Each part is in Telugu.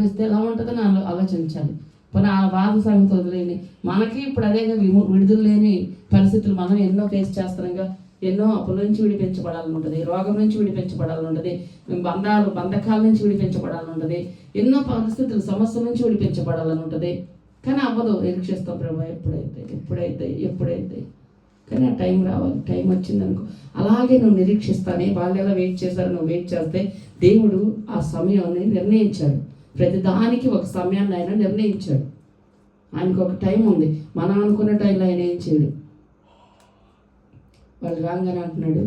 ఇస్తే ఎలా ఉంటుందని ఆలోచించాలి. పోనీ ఆ బాధ సంగతి వదిలేని మనకి ఇప్పుడు అదేగా విడుదల లేని పరిస్థితులు మనం ఎన్నో ఫేస్ చేస్తున్నాంగా. ఎన్నో అప్పుల నుంచి విడిపించబడాలని ఉంటుంది, రోగం నుంచి విడిపించబడాలని ఉంటుంది, బంధకాల నుంచి విడిపించబడాలని ఉంటుంది, ఎన్నో పరిస్థితులు సమస్యల నుంచి విడిపించబడాలని ఉంటుంది. కానీ అవ్వదు. నిరీక్షిస్తాం ప్రభా ఎప్పుడైతే కానీ ఆ టైం రావాలి. టైం వచ్చిందనుకో అలాగే నువ్వు నిరీక్షిస్తానే. వాళ్ళు ఎలా వెయిట్ చేశారు, నువ్వు వెయిట్ చేస్తే దేవుడు ఆ సమయాన్ని నిర్ణయించాడు. ప్రతి దానికి ఒక సమయాన్ని ఆయన నిర్ణయించాడు. ఆయనకు ఒక టైం ఉంది. మనం అనుకున్న టైంలో ఆయన ఏం చేయడు. వాళ్ళు రాగానే అంటున్నాడు,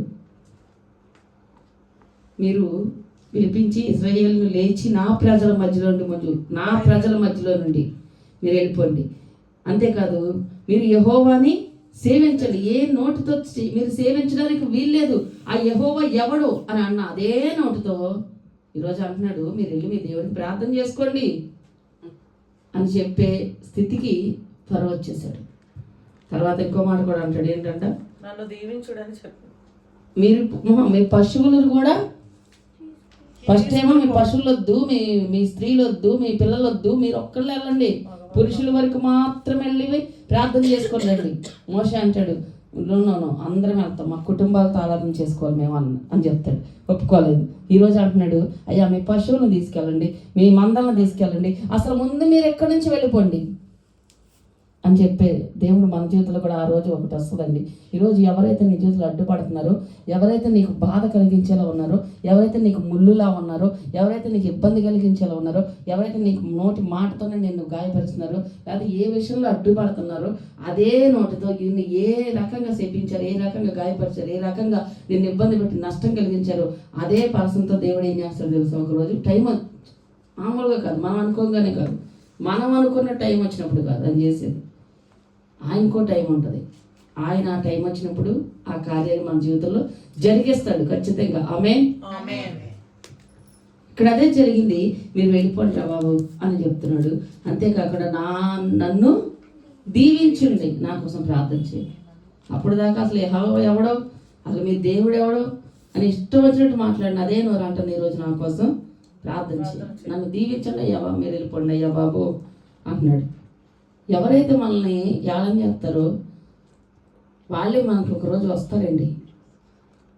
మీరు పిలిపించి ఇశ్రాయేలును లేచి నా ప్రజల మధ్యలో నుండి మీరు వెళ్ళిపోండి. అంతేకాదు మీరు యెహోవాని సేవించండి. ఏ నోటితో మీరు సేవించడానికి వీల్లేదు. ఆ యెహోవా ఎవడు అని అన్న అదే నోటితో ఈరోజు అంటున్నాడు, మీరు వెళ్ళి మీ దేవుడికి ప్రార్థన చేసుకోండి అని చెప్పే స్థితికి ఫరో వచ్చేసాడు. తర్వాత ఇంకో మాట కూడా అంటాడు, ఏంటంట, నన్ను దీవించుడని చెప్పు. మీ పశువులను కూడా ఫస్ట్ ఏమో మీ పశువులు వద్దు, మీ స్త్రీలు వద్దు, మీ పిల్లలు వద్దు, మీరు ఒక్కళ్ళు వెళ్ళండి, పురుషుల వరకు మాత్రం వెళ్ళి ప్రార్థన చేసుకోండి. మోషే అంటాడు, అందరం వెళ్తాం, మా కుటుంబాలతో ఆరాధన చేసుకోవాలి మేము అని చెప్తాడు. ఒప్పుకోలేదు. ఈరోజు అంటున్నాడు, అయ్యా మీ పశువులను తీసుకెళ్ళండి, మీ మందలను తీసుకెళ్ళండి, అసలు ముందు మీరు ఎక్కడి నుంచి వెళ్ళిపోండి అని చెప్పే దేవుడు మన జీవితంలో కూడా ఆ రోజు ఒకటి వస్తుందండి. ఈరోజు ఎవరైతే నీ జీవితంలో అడ్డుపడుతున్నారో, ఎవరైతే నీకు బాధ కలిగించేలా ఉన్నారో, ఎవరైతే నీకు ముళ్ళులా ఉన్నారో, ఎవరైతే నీకు ఇబ్బంది కలిగించేలా ఉన్నారో, ఎవరైతే నీకు నోటి మాటతోనే నిన్ను గాయపరుస్తున్నారో, లేదా ఏ విషయంలో అడ్డుపడుతున్నారో అదే నోటితో నిన్ను ఏ రకంగా శపించారు, ఏ రకంగా గాయపరిచారు, ఏ రకంగా నిన్ను ఇబ్బంది పెట్టి నష్టం కలిగించారో అదే పర్సన్తో దేవుడు ఏం చేస్తాడు తెలుసు. ఒకరోజు టైం మామూలుగా కాదు, మనం అనుకోగానే కాదు, మనం అనుకున్న టైం వచ్చినప్పుడు కాదు అని చేసేది. ఆయనకో టైం ఉంటుంది. ఆయన ఆ టైం వచ్చినప్పుడు ఆ కార్యాలు మన జీవితంలో జరిగిస్తాడు ఖచ్చితంగా. ఆమేన్. ఇక్కడ అదే జరిగింది. మీరు వెళ్ళిపోండి రా బాబు అని చెప్తున్నాడు. అంతేకాకుండా నన్ను దీవించండి, నా కోసం ప్రార్థన చేయండి. అప్పుడు దాకా అసలు ఎవడో, అసలు మీ దేవుడు ఎవడో అని ఇష్టం వచ్చినట్టు మాట్లాడిన అదే నోరు అంటాను ఈరోజు నా కోసం ప్రార్థన చేయండి, నన్ను దీవించండి అయ్యా, మీరు వెళ్ళిపోండి అయ్యా బాబు అంటున్నాడు. ఎవరైతే మనల్ని యాలం చేస్తారో వాళ్ళే మనకు ఒకరోజు వస్తారండి,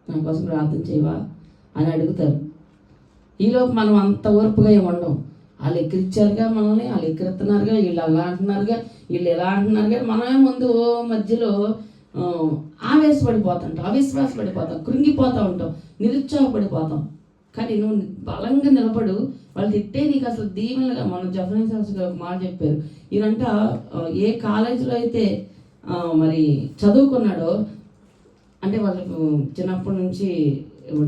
నా కోసం ప్రార్థన చేయవా అని అడుగుతారు. ఈలోపు మనం అంత ఓర్పుగా ఏమండం. వాళ్ళు ఎక్కిరిచ్చారుగా మనల్ని, వాళ్ళు ఎక్కిరిస్తున్నారుగా, వీళ్ళు అలా అంటున్నారుగా, వీళ్ళు ఎలా అంటున్నారుగా, మనమే ముందు మధ్యలో అవిశ్వాసపడిపోతాం, కృంగిపోతూ ఉంటాం, నిరుత్సాహపడిపోతాం. కానీ నువ్వు బలంగా నిలబడు. వాళ్ళు తిట్టే నీకు అసలు దీవెనలుగా. మన జఫనీ శాస్త్రి గారు ఒక మాట చెప్పారు. ఈయనంట ఏ కాలేజీలో అయితే మరి చదువుకున్నాడో, అంటే వాళ్ళకు చిన్నప్పటి నుంచి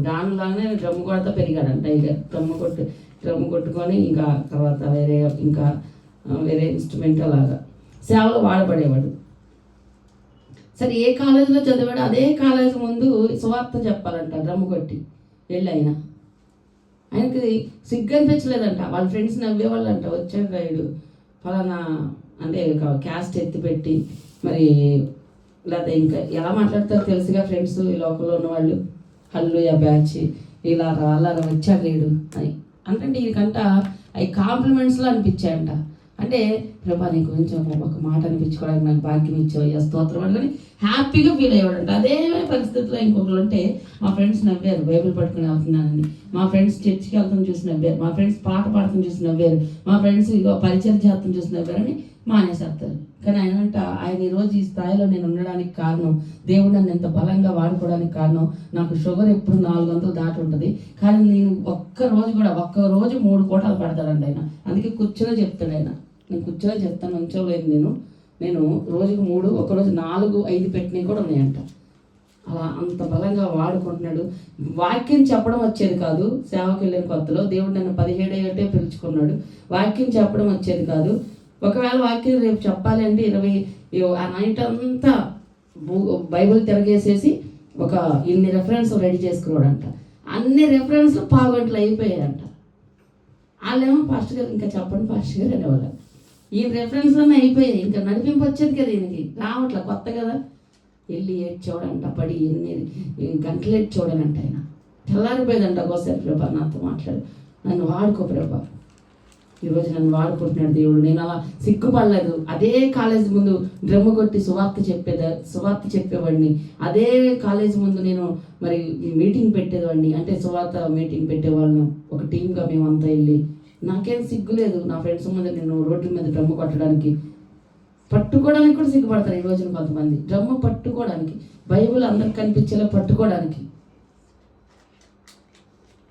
డాన్లాగానే డ్రమ్ము కొడతా పెరిగాడంట. ఇక డ్రమ్ము కొట్టుకొని ఇంకా తర్వాత వేరే ఇన్స్ట్రుమెంట్ అలాగా సేవలో వాడబడేవాడు. సరే ఏ కాలేజీలో చదివాడు అదే కాలేజీ ముందు సువార్త చెప్పాలంట డ్రమ్ము కొట్టి వెళ్ళి. ఆయనకి సిగ్గు అనిపించలేదంట. వాళ్ళ ఫ్రెండ్స్ నవ్వేవాళ్ళంట, వచ్చాడు రైడు ఫలానా అంటే క్యాస్ట్ ఎత్తిపెట్టి మరి లేదా ఇంకా ఎలా మాట్లాడతారో తెలుసుగా ఫ్రెండ్స్ ఈ లోకల్లో ఉన్నవాళ్ళు, హల్లు ఆ బ్యాచ్ ఇలా వచ్చాడు లేడు అని అంటే వీరికంట అవి కాంప్లిమెంట్స్లో అనిపించాయంట. అంటే ప్రభా నీ గురించి ఒక మాట అనిపించుకోవడానికి నాకు భాగ్యం ఇచ్చావు స్తోత్రం అని హ్యాపీగా ఫీల్ అయ్యేవాడంట. అదే పరిస్థితిలో ఇంకొకరు ఉంటే మా ఫ్రెండ్స్ నవ్వారు, బైబిల్ పట్టుకుని వెళ్తున్నానని, మా ఫ్రెండ్స్ చర్చికి వెళ్తాం చూసి నవ్వారు, మా ఫ్రెండ్స్ పాట పాడతాం చూసి నవ్వారు, మా ఫ్రెండ్స్ పరిచయం చేస్తాం చూసి నవ్వారని మానేసేస్తారు. కానీ ఆయన ఈరోజు ఈ స్థాయిలో నేను ఉండడానికి కారణం, దేవుడు నన్ను ఎంత బలంగా వాడుకోవడానికి కారణం, నాకు షుగర్ ఎప్పుడు 400 దాటి ఉంటుంది. కానీ నేను ఒక్క రోజు 3 కోటాలు పడతాడండి ఆయన. అందుకే కూర్చొని చెప్తాడు ఆయన. నేను కూర్చొని చెప్తాను, ఉంచోలేదు. నేను రోజుకు 3, ఒకరోజు 4, 5 పెట్టినవి కూడా ఉన్నాయంట. అలా అంత బలంగా వాడుకుంటున్నాడు. వాక్యం చెప్పడం వచ్చేది కాదు. సేవకి వెళ్ళిన కొత్తలో దేవుడు నన్ను 17 ఏళ్ళే పిలుచుకున్నాడు. వాక్యం చెప్పడం వచ్చేది కాదు. ఒకవేళ వాక్యం రేపు చెప్పాలి అంటే 20 ఆ నైట్ అంతా బైబిల్ తిరగేసేసి ఇన్ని రెఫరెన్స్ రెడీ చేసుకున్నాడంట. అన్ని రెఫరెన్స్లు 1/2 గంటలు అయిపోయాయంట. వాళ్ళేమో పాస్టర్ గారు ఇంకా చెప్పండి పాస్టర్ గారు అనేవాళ్ళు. ఈ రెఫరెన్స్లోనే అయిపోయాయి. ఇంకా నడిపింపు వచ్చేది కదా ఈయనకి, రావట్లే, కొత్త కదా. వెళ్ళి ఏడ్చోడంట, పడి ఎన్ని గంటలు ఏడ్చోడనంట. ఆయన తెల్లారిపోయేదంట. ఒకసారి ప్రభా నాతో మాట్లాడు, నన్ను వాడుకో ప్రభా, ఈరోజు నన్ను వాడుకుంటున్నాడు దేవుడు. నేను అలా సిగ్గుపడలేదు. అదే కాలేజ్ ముందు డ్రమ్ము కొట్టి సువార్త చెప్పేవాడిని. అదే కాలేజ్ ముందు నేను మరి మీటింగ్ పెట్టేవాడిని. అంటే సువార్త మీటింగ్ పెట్టేవాళ్ళం ఒక టీమ్గా మేమంతా వెళ్ళి. నాకేం సిగ్గు లేదు నా ఫ్రెండ్స్ ముందు నేను రోడ్ల మీద డ్రమ్ము కొట్టడానికి. పట్టుకోవడానికి కూడా సిగ్గుపడతారు ఈ రోజున కొంతమంది. డ్రమ్ము పట్టుకోవడానికి, బైబిల్ అందరికి కనిపించేలా పట్టుకోవడానికి.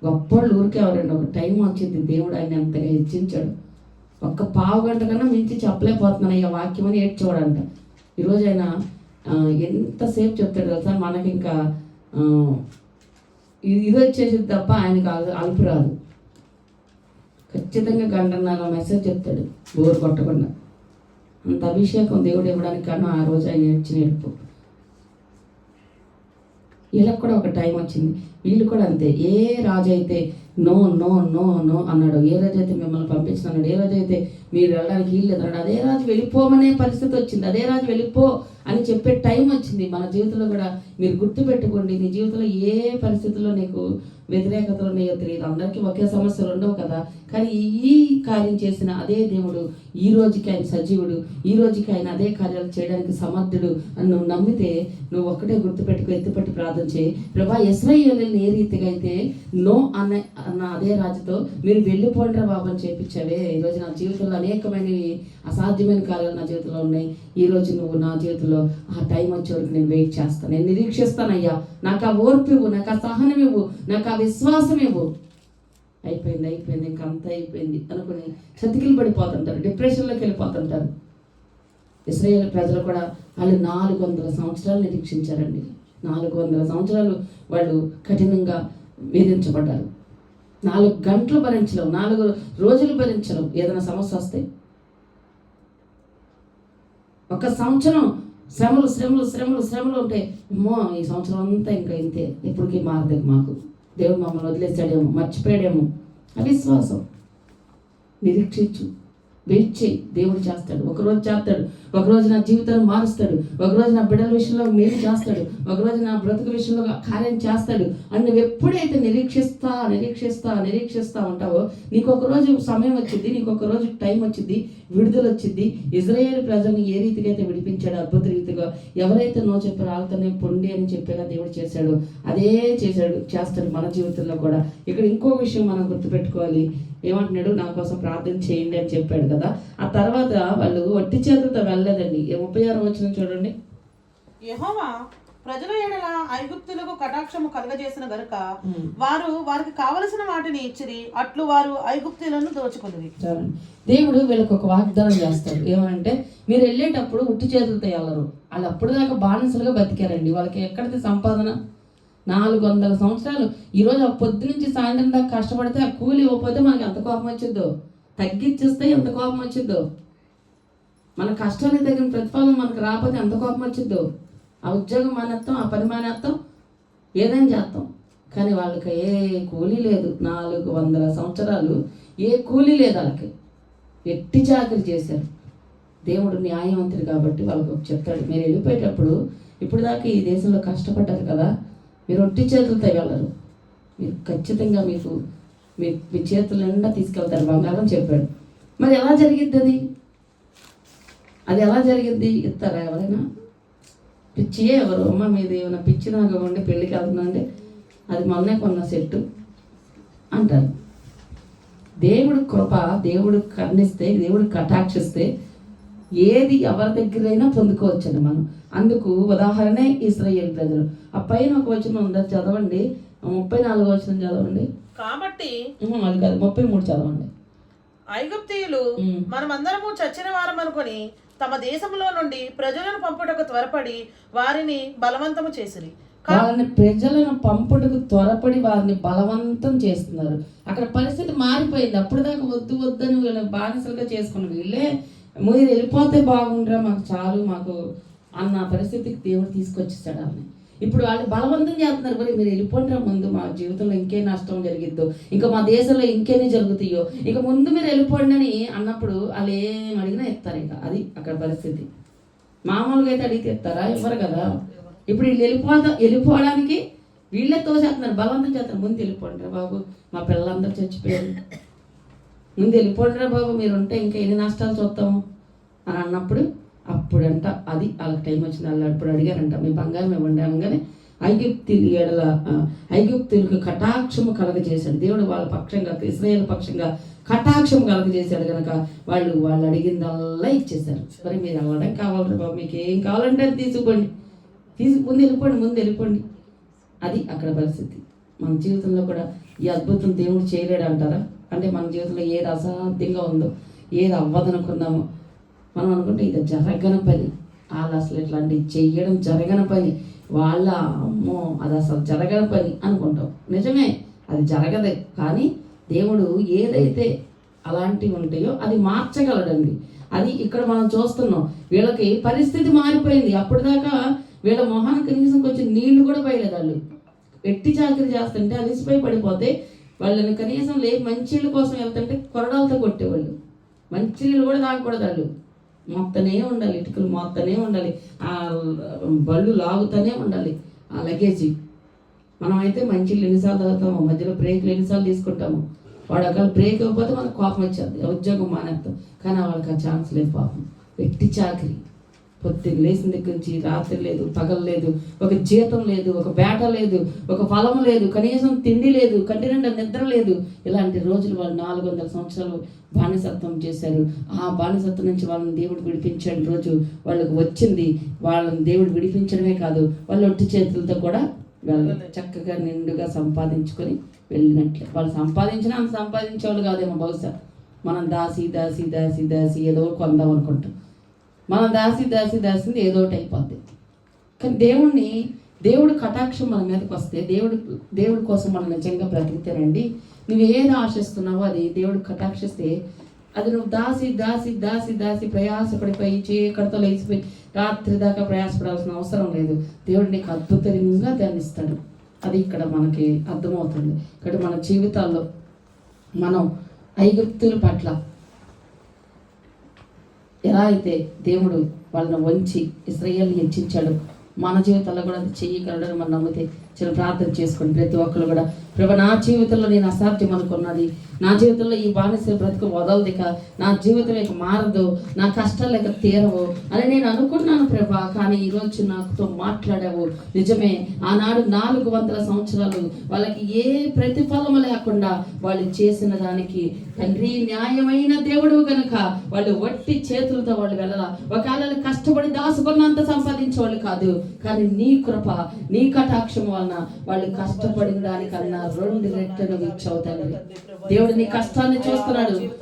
గొప్పళ్ళు ఊరికే ఎవరండి, ఒక టైం వచ్చింది దేవుడు ఆయన ఎంతగా హెచ్చించాడు. ఒక్క పావు గంట కన్నా మించి చెప్పలేకపోతున్నాను అయ్యా వాక్యం అని ఏడ్చేవాడంట. ఈరోజు ఆయన ఎంతసేపు చెప్తాడు కదా సార్, మనకి ఇంకా ఇది వచ్చేసింది తప్ప ఆయనకు అలుపు రాదు. ఖచ్చితంగా గంటన్నర మెసేజ్ చెప్తాడు బోరు కొట్టకుండా. అంత అభిషేకం దేవుడు ఇవ్వడానికి కన్నా ఆ రోజు ఆయన ఏడ్చిన ఏడుపు. వీళ్ళకి కూడా ఒక టైం వచ్చింది. వీళ్ళు కూడా అంతే. ఏ రాజు అయితే నో నో నో నో అన్నాడు, ఏ రోజు అయితే మిమ్మల్ని పంపించినాడు, ఏ రోజు అయితే మీరు వెళ్ళడానికి వీలు అన్నాడు, అదే రాజు వెళ్ళిపోమనే పరిస్థితి వచ్చింది. అదే రాజు వెళ్ళిపో అని చెప్పే టైం వచ్చింది. మన జీవితంలో కూడా మీరు గుర్తుపెట్టుకోండి, నీ జీవితంలో ఏ పరిస్థితుల్లో నీకు వ్యతిరేకతలు ఉన్నాయో తెలియదు. అందరికీ ఒకే సమస్యలు ఉండవు కదా. కానీ ఈ కార్యం చేసిన అదే దేవుడు ఈ రోజుకి ఆయన సజీవుడు. ఈ రోజుకి ఆయన అదే కార్యాలు చేయడానికి సమర్థుడు అని నువ్వు నమ్మితే నువ్వు ఒక్కటే గుర్తుపెట్టుకు, ఎత్తుపట్టి ప్రార్థన చేయి. ప్రభా ఇశ్రాయేలుని ఏ రీతిగా అయితే నో అన్న అదే రాజుతో మీరు వెళ్ళిపోండిరా బాబు అని చేపించావే. ఈరోజు నా జీవితంలో అనేకమైనవి అసాధ్యమైన కార్యాలు నా జీవితంలో ఉన్నాయి. ఈరోజు నువ్వు నా జీవితంలో ఆ టైం వచ్చే వరకు నేను వెయిట్ చేస్తాను, నేను నిరీక్షిస్తానయ్యా. నాకు ఆ ఓర్పు ఇవ్వు, నాకు ఆ సహనం ఇవ్వు, నాకు ఆ విశ్వాసం ఇవ్వు. అయిపోయింది ఇంకా అంతా అయిపోయింది అనుకుని చతికిలు పడిపోతుంటారు, డిప్రెషన్లోకి వెళ్ళిపోతుంటారు. ఇశ్రాయేలు ప్రజలు కూడా వాళ్ళు 400 సంవత్సరాలు నిరీక్షించారండి. 400 సంవత్సరాలు వాళ్ళు కఠినంగా వేధించబడ్డారు. 4 గంటలు భరించలేవు, 4 రోజులు భరించలేవు. ఏదైనా సమస్య వస్తే ఒక సంవత్సరం శ్రమలు శ్రమలు శ్రమలు శ్రమలు ఉంటాయి. అమ్మో ఈ సంవత్సరం అంతా ఇంకా ఇంతే, ఇప్పటికీ మారదు, మాకు దేవుడు మమ్మల్ని వదిలేసాడేమో, మర్చిపోయాడేమో. అవిశ్వాసం. నిరీక్షించు, వెయిట్ చేయి, దేవుడు చేస్తాడు. ఒకరోజు చేస్తాడు, ఒకరోజు నా జీవితాన్ని మారుస్తాడు, ఒకరోజు నా బిడ్డల విషయంలో మేలు చేస్తాడు, ఒకరోజు నా బ్రతుకు విషయంలో కార్యం చేస్తాడు అని నువ్వు ఎప్పుడైతే నిరీక్షిస్తా ఉంటావో నీకు ఒకరోజు సమయం వచ్చింది, నీకు ఒకరోజు టైం వచ్చింది, విడుదల వచ్చింది. ఇజ్రాయేల్ ప్రజల్ని ఏ రీతిగా అయితే విడిపించాడు అద్భుత రీతిగా, ఎవరైతే నో చెప్పారో వాళ్ళతోనే పొండి అని చెప్పేలా దేవుడు చేశాడు. అదే చేస్తాడు మన జీవితంలో కూడా. ఇక్కడ ఇంకో విషయం మనం గుర్తుపెట్టుకోవాలి. ఏమంటున్నాడు, నా కోసం ప్రార్థన చేయండి అని చెప్పాడు కదా. ఆ తర్వాత వాళ్ళు వట్టి చేతులతో వెళ్ళలేదండి. 36వ వచనం చూడండి. యెహోవా ప్రజల ఎడల ఐగుప్తులకు కటాక్షము కలగజేసిన గనుక వారు వారికి కావలసిన వాటిని ఇచ్చిరి, అట్లు వారు ఐగుప్తులను దోచుకున్నది. దేవుడు వీళ్ళకి ఒక వాగ్దానం చేస్తాడు. ఏమంటే మీరు వెళ్ళేటప్పుడు ఉట్టి చేతులతో వెళ్ళరు. వాళ్ళు అప్పుడు దాకా బానిసలుగా బతికారండి. వాళ్ళకి ఎక్కడిది సంపాదన? 400 సంవత్సరాలు. ఈరోజు ఆ పొద్దు నుంచి సాయంత్రం దాకా కష్టపడితే ఆ కూలి ఇవ్వకపోతే మనకి ఎంత కోపం వచ్చిద్దో, తగ్గించేస్తే ఎంత కోపం వచ్చిద్దో, మన కష్టానికి తగిన ప్రతిఫలం మనకు రాకపోతే ఎంత కోపం వచ్చిద్దో. ఆ ఉద్యోగం మానేస్తాం, ఆ పని మానేస్తాం, ఏదైనా చేస్తాం. కానీ వాళ్ళకి ఏ కూలీ లేదు. 400 సంవత్సరాలు ఏ కూలీ లేదు వాళ్ళకి. ఎట్టి చాకరీ చేశారు. దేవుడు న్యాయవంతుడు కాబట్టి వాళ్ళకు చెప్తాడు, మీరు వెళ్ళిపోయేటప్పుడు ఇప్పుడు దాకా ఈ దేశంలో కష్టపడ్డారు కదా, మీరు ఒట్టి చేతులతో వెళ్ళరు, మీరు ఖచ్చితంగా మీకు మీ చేతుల నిండా తీసుకెళ్తారు బంగారం చెప్పాడు. మరి ఎలా జరిగిద్ది అది ఎలా జరిగిద్ది? ఇస్తారా ఎవరైనా? పిచ్చియే ఎవరు అమ్మ మీది ఏమైనా పిచ్చి నాకు ఉండి పెళ్ళికి వెళ్తుందంటే అది మొన్నే కొన్న సెట్టు అంటారు. దేవుడు కృప, దేవుడు కర్ణిస్తే, దేవుడు కటాక్షిస్తే ఏది ఎవరి దగ్గరైనా పొందుకోవచ్చండి మనం. అందుకు ఉదాహరణే ఇశ్రాయేలు ప్రజలు. ఆ పైన ఒక వచనం ఉందా, చదవండి. 34వ వచనం చదవండి. కాబట్టి అది కాదు, 33 చదవండి. ఐగుప్తీయులు మనమందరము చచ్చిన వారం అనుకుని తమ దేశంలో నుండి ప్రజలను పంపుటకు త్వరపడి వారిని బలవంతము చేసిరి. ప్రజలను పంపుటకు త్వరపడి వారిని బలవంతం చేస్తున్నారు. అక్కడ పరిస్థితి మారిపోయింది. అప్పుడు దాకా వద్దు వద్దని వీళ్ళని బానిసలుగా చేసుకున్న వీళ్ళే మీరు వెళ్ళిపోతే బాగుండ్రా, మాకు చాలు, మాకు అన్న పరిస్థితికి దేవుడు తీసుకొచ్చేసాడు ఆమె. ఇప్పుడు వాళ్ళు బలవంతం చేస్తున్నారు, మరి మీరు వెళ్ళిపోండిరా, ముందు మా జీవితంలో ఇంకే నష్టం జరిగిద్దో, ఇంకా మా దేశంలో ఇంకేనే జరుగుతాయో, ఇక ముందు మీరు వెళ్ళిపోండి అని అన్నప్పుడు వాళ్ళు ఏం అడిగినా ఇస్తారు. ఇక అది అక్కడ పరిస్థితి. మామూలుగా అయితే అడిగితే ఇస్తారా? ఇవ్వరు కదా. ఇప్పుడు వీళ్ళు వెళ్ళిపోవడానికి వీళ్ళే తోసేస్తున్నారు, బలవంతం చేస్తారు. ముందు వెళ్ళిపోండి బాబు, మా పిల్లలందరూ చచ్చిపోయారు, ముందు వెళ్ళిపోండిరా బాబు, మీరు ఉంటే ఇంకా ఎన్ని నష్టాలు చూస్తాము అని అన్నప్పుడు అప్పుడంట అది వాళ్ళకి టైం వచ్చింది. వాళ్ళు అప్పుడు అడిగారంట, మీ బంగారం ఇవ్వండి అనగానే ఐగుప్తులకు కటాక్షము కలగజేశాడు దేవుడు. వాళ్ళ పక్షంగా, ఇశ్రాయేలు పక్షంగా కటాక్షం కలగజేశాడు కనుక వాళ్ళు అడిగిందల్లా ఇచ్చేశారు. మరి మీరు అవ్వడం కావాలి బాబు, మీకు ఏం కావాలంటే అది తీసుకోండి, ముందు వెళ్ళిపోండి. అది అక్కడ పరిస్థితి. మన జీవితంలో కూడా ఈ అద్భుతం దేవుడు చేయలేడు అంటారా? అంటే మన జీవితంలో ఏది అసాధ్యంగా ఉందో, ఏది అవ్వదనుకున్నామో మనం అనుకుంటే ఇది జరగని పని, వాళ్ళు అసలు ఇట్లాంటివి చెయ్యడం జరగని పని, వాళ్ళ అమ్మో అది అసలు జరగని పని అనుకుంటాం. నిజమే, అది జరగదే. కానీ దేవుడు ఏదైతే అలాంటివి ఉంటాయో అది మార్చగలడండి. అది ఇక్కడ మనం చూస్తున్నాం. వీళ్ళకి పరిస్థితి మారిపోయింది. అప్పటిదాకా వీళ్ళ మొహానికి కనీసం కొంచెం నీళ్లు కూడా పోయలేదు. వాళ్ళు వెట్టి చాకరీ చేస్తుంటే అలిసిపోయి పడిపోతే వాళ్ళని కనీసం మంచినీళ్ళ కోసం వెళ్తుంటే కొరడాలతో కొట్టేవాళ్ళు. మంచినీళ్ళు కూడా తాగకూడదు. వాళ్ళు మొత్తనే ఉండాలి, ఇటుకలు మొత్తనే ఉండాలి, ఆ బళ్ళు లాగుతూనే ఉండాలి ఆ లగేజీ. మనం అయితే మంచినీళ్ళు ఎన్నిసార్లు తాగుతాము, మధ్యలో బ్రేక్లు ఎన్నిసార్లు తీసుకుంటాము. వాడు అక్కడ బ్రేక్ ఇవ్వకపోతే మనకు కోపం వచ్చేది, ఉద్యోగం మానేస్తాం. కానీ వాళ్ళకి ఆ ఛాన్స్ లేదు పాపం. వెట్టి చాకరీ, పొద్దున్న లేచిన దగ్గర నుంచి రాత్రి లేదు, పగలు లేదు, ఒక జీతం లేదు, ఒక బేట లేదు, ఒక ఫలం లేదు, కనీసం తిండి లేదు, కంటి నిండా నిద్ర లేదు. ఇలాంటి రోజులు వాళ్ళు 400 సంవత్సరాలు బానిసత్వం చేశారు. ఆ బానిసత్వం నుంచి వాళ్ళని దేవుడు విడిపించాడు. రోజు వాళ్ళకి వచ్చింది. వాళ్ళని దేవుడు విడిపించడమే కాదు, వాళ్ళు ఒట్టి చేతులతో కూడా వాళ్ళు చక్కగా నిండుగా సంపాదించుకొని వెళ్ళినట్లే. వాళ్ళు సంపాదించినా అంత సంపాదించేవాళ్ళు కాదేమో బహుశా. మనం దాసి ఏదో కొందాం అనుకుంటాం. మనం దాసింది ఏదో ఒకటి అయిపోద్ది. కానీ దేవుడు కటాక్షం మన మీదకి వస్తే, దేవుడి కోసం మనం నిజంగా బ్రతికితేనండి, నువ్వు ఏది ఆశిస్తున్నావో అది దేవుడు కటాక్షిస్తే, అది నువ్వు దాసి ప్రయాసపడిపోయి చీకటితో లేచిపోయి రాత్రి దాకా ప్రయాసపడాల్సిన అవసరం లేదు. దేవుడు నీకు అద్భుతంగా దాన్ని ఇస్తాడు. అది ఇక్కడ మనకి అర్థమవుతుంది. ఇక్కడ మన జీవితాల్లో మనం ఐగుప్తుల పట్ల ఎలా అయితే దేవుడు వాళ్ళని వంచి ఇశ్రాయేలుని హెచ్చించాడు, మన జీవితంలో కూడా అది చెయ్యగలడని మనం నమ్మితే చిన్న ప్రార్థన చేసుకోండి. ప్రతి ఒక్కరు కూడా, ప్రభు నా జీవితంలో నేను అసాధ్యం అనుకున్నది, నా జీవితంలో ఈ బానిస బ్రతుకు వదలదు, ఇక నా జీవితం ఇక మారదు, నా కష్టాలు ఇక తీరవు అని నేను అనుకున్నాను ప్రభా. కానీ ఈరోజు నాతో మాట్లాడావు. నిజమే, ఆనాడు 400 సంవత్సరాలు వాళ్ళకి ఏ ప్రతిఫలము లేకుండా వాళ్ళు చేసిన దానికి తండ్రి న్యాయమైన దేవుడు కనుక వాళ్ళు వట్టి చేతులతో వాళ్ళు వెళ్ళాల. ఒకవేళ కష్టపడి దాసుకున్నంత సంపాదించేవాళ్ళు కాదు, కానీ నీ కృప, నీ కటాక్షం వలన వాళ్ళు కష్టపడిన దానికన్నా 2 రెట్లు ఇచ్చావు తండ్రి. దేవుడు నీ కష్టాన్ని చూస్తున్నాడు.